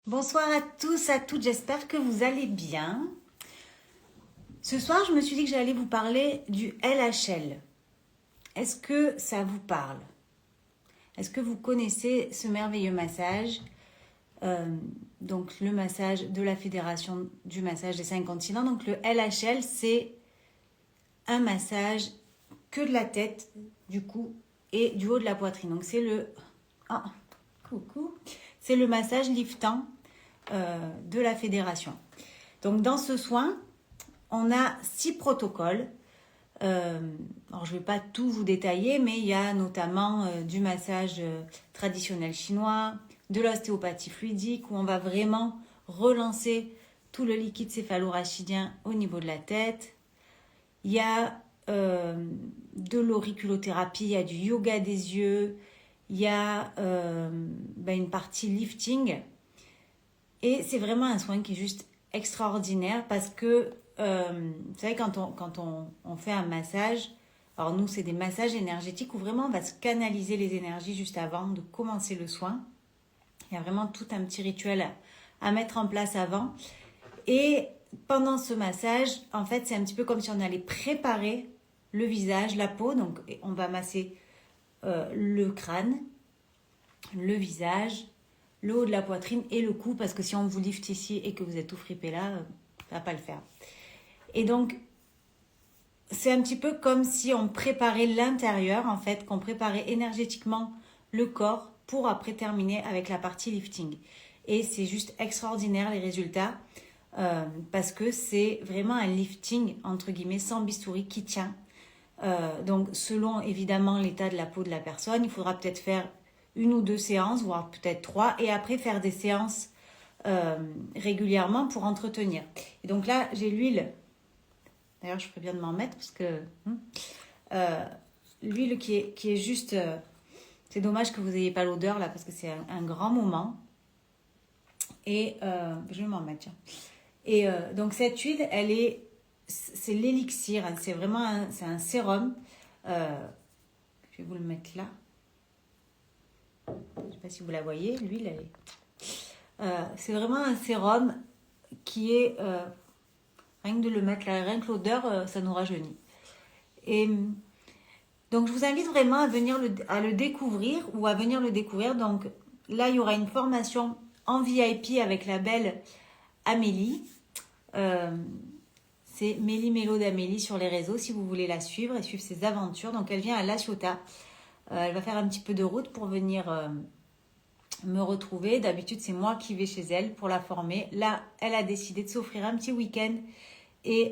Bonsoir à tous, à toutes, j'espère que vous allez bien. Ce soir, je me suis dit que j'allais vous parler du LHL. Est-ce que ça vous parle? Est-ce que vous connaissez ce merveilleux massage? Donc le massage de la Fédération du massage des 5 continents. Donc le LHL, c'est un massage que de la tête, du cou et du haut de la poitrine. Donc c'est le... Oh, coucou. C'est le massage liftant de la fédération. Donc dans ce soin, on a 6 protocoles. Alors je ne vais pas tout vous détailler, mais il y a notamment du massage traditionnel chinois, de l'ostéopathie fluidique, où on va vraiment relancer tout le liquide céphalorachidien au niveau de la tête. Il y a de l'auriculothérapie, il y a du yoga des yeux, il y a une partie lifting. Et c'est vraiment un soin qui est juste extraordinaire parce que, vous savez, quand on fait un massage, alors nous, c'est des massages énergétiques où vraiment on va se canaliser les énergies juste avant de commencer le soin. Il y a vraiment tout un petit rituel à mettre en place avant. Et pendant ce massage, en fait, c'est un petit peu comme si on allait préparer le visage, la peau. Donc, on va masser le crâne, le visage, le haut de la poitrine et le cou, parce que si on vous lifte ici et que vous êtes tout fripé là, ça va pas le faire. Et donc, c'est un petit peu comme si on préparait l'intérieur, en fait, qu'on préparait énergétiquement le corps pour après terminer avec la partie lifting. Et c'est juste extraordinaire les résultats, parce que c'est vraiment un lifting, entre guillemets, sans bistouri qui tient. Donc, selon évidemment l'état de la peau de la personne, il faudra peut-être faire 1 ou 2 séances, voire peut-être 3, et après faire des séances régulièrement pour entretenir. Et donc là, j'ai l'huile. D'ailleurs, je ferais bien de m'en mettre parce que l'huile qui est juste... c'est dommage que vous n'ayez pas l'odeur là parce que c'est un grand moment. Et je vais m'en mettre, tiens. Et donc cette huile, c'est l'élixir. Hein, c'est vraiment c'est un sérum. Je vais vous le mettre là. Je ne sais pas si vous la voyez, l'huile, c'est vraiment un sérum qui est, rien que de le mettre là, rien que l'odeur, ça nous rajeunit. Et donc, je vous invite vraiment à le découvrir ou à venir le découvrir. Donc, là, il y aura une formation en VIP avec la belle Amélie. C'est Mélie Mélo d'Amélie sur les réseaux, si vous voulez la suivre et suivre ses aventures. Donc, elle vient à La Ciotat. Elle va faire un petit peu de route pour venir me retrouver. D'habitude, c'est moi qui vais chez elle pour la former. Là, elle a décidé de s'offrir un petit week-end et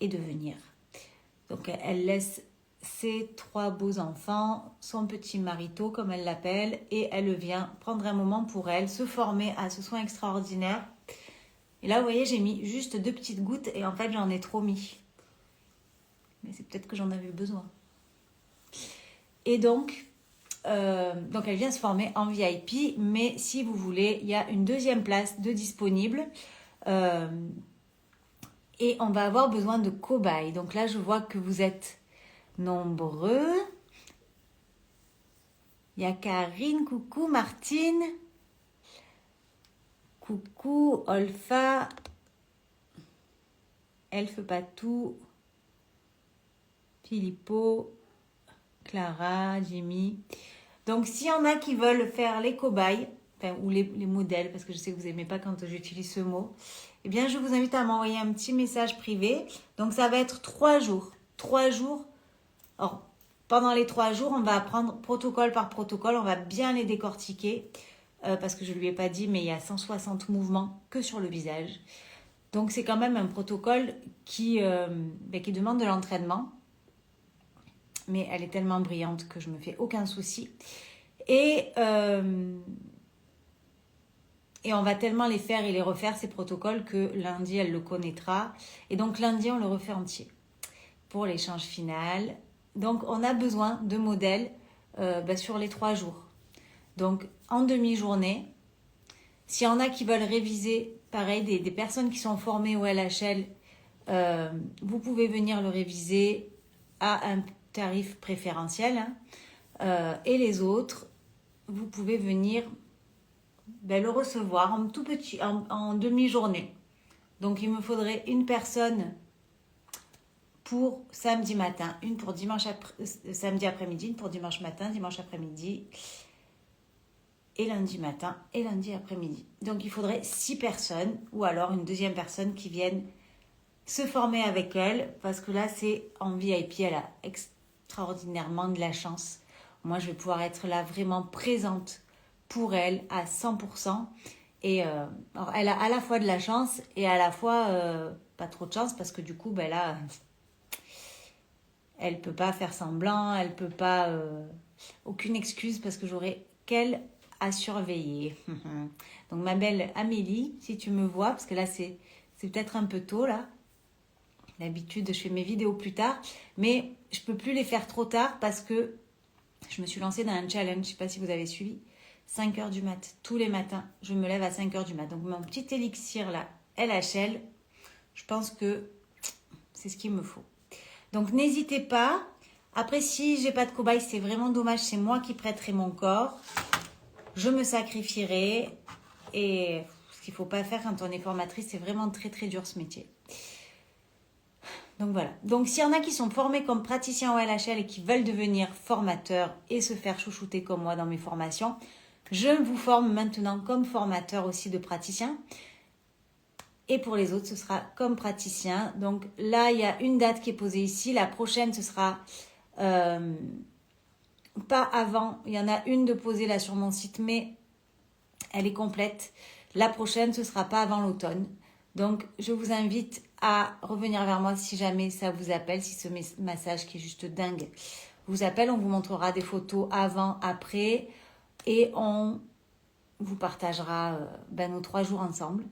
de venir. Donc, elle laisse ses 3 beaux enfants, son petit marito, comme elle l'appelle, et elle vient prendre un moment pour elle, se former à ce soin extraordinaire. Et là, vous voyez, j'ai mis juste 2 petites gouttes et en fait, j'en ai trop mis. Mais c'est peut-être que j'en avais besoin. Et donc elle vient se former en VIP, mais si vous voulez, il y a une 2e place de disponible. Et on va avoir besoin de cobayes. Donc là, je vois que vous êtes nombreux. Il y a Karine, coucou, Martine. Coucou, Olfa. Elfe Patou. Filippo. Clara, Jimmy. Donc, s'il y en a qui veulent faire les cobayes, ou les modèles, parce que je sais que vous n'aimez pas quand j'utilise ce mot, eh bien, je vous invite à m'envoyer un petit message privé. Donc, ça va être 3 jours. 3 jours. Alors, pendant les 3 jours, on va apprendre protocole par protocole. On va bien les décortiquer. Parce que je ne lui ai pas dit, mais il y a 160 mouvements que sur le visage. Donc, c'est quand même un protocole qui demande de l'entraînement. Mais elle est tellement brillante que je ne me fais aucun souci. Et on va tellement les faire et les refaire, ces protocoles, que lundi, elle le connaîtra. Et donc, lundi, on le refait entier pour l'échange final. Donc, on a besoin de modèles sur les 3 jours. Donc, en demi-journée, s'il y en a qui veulent réviser, pareil, des personnes qui sont formées au LHL, vous pouvez venir le réviser à un tarif préférentiel. Et les autres, vous pouvez venir le recevoir en tout petit, en demi-journée. Donc, il me faudrait une personne pour samedi matin, une pour samedi après-midi, une pour dimanche matin, dimanche après-midi, et lundi matin et lundi après-midi. Donc, il faudrait 6 personnes ou alors une deuxième personne qui vienne se former avec elle parce que là, c'est en VIP. Elle a extraordinairement de la chance. Moi, je vais pouvoir être là vraiment présente pour elle à 100%. Et alors, elle a à la fois de la chance et à la fois pas trop de chance parce que du coup, là, elle peut pas faire semblant, elle peut pas... aucune excuse parce que j'aurai qu'elle à surveiller. Donc ma belle Amélie, si tu me vois, parce que là c'est peut-être un peu tôt là. D'habitude je fais mes vidéos plus tard, mais je peux plus les faire trop tard parce que je me suis lancée dans un challenge, je sais pas si vous avez suivi, 5h du mat, tous les matins, je me lève à 5h du mat. Donc mon petit élixir là, LHL, je pense que c'est ce qu'il me faut. Donc n'hésitez pas. Après, si j'ai pas de cobaye, c'est vraiment dommage, c'est moi qui prêterai mon corps. Je me sacrifierai. Et ce qu'il ne faut pas faire quand on est formatrice, c'est vraiment très très dur ce métier. Donc voilà. Donc s'il y en a qui sont formés comme praticiens au LHL et qui veulent devenir formateurs et se faire chouchouter comme moi dans mes formations, je vous forme maintenant comme formateur aussi de praticien. Et pour les autres, ce sera comme praticien. Donc là, il y a une date qui est posée ici. La prochaine, ce sera pas avant. Il y en a une de posée là sur mon site, mais elle est complète. La prochaine, ce sera pas avant l'automne. Donc, je vous invite à revenir vers moi si jamais ça vous appelle, si ce massage qui est juste dingue vous appelle. On vous montrera des photos avant, après et on vous partagera nos 3 jours ensemble.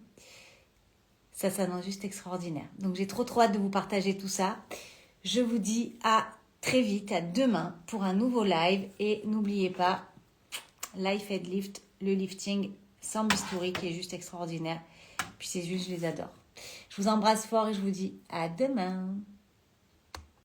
Ça s'annonce juste extraordinaire. Donc, j'ai trop hâte de vous partager tout ça. Je vous dis à très vite, à demain pour un nouveau live. Et n'oubliez pas, Life Head Lift, le lifting sans bistouri qui est juste extraordinaire. Puis c'est juste, je les adore. Je vous embrasse fort et je vous dis à demain.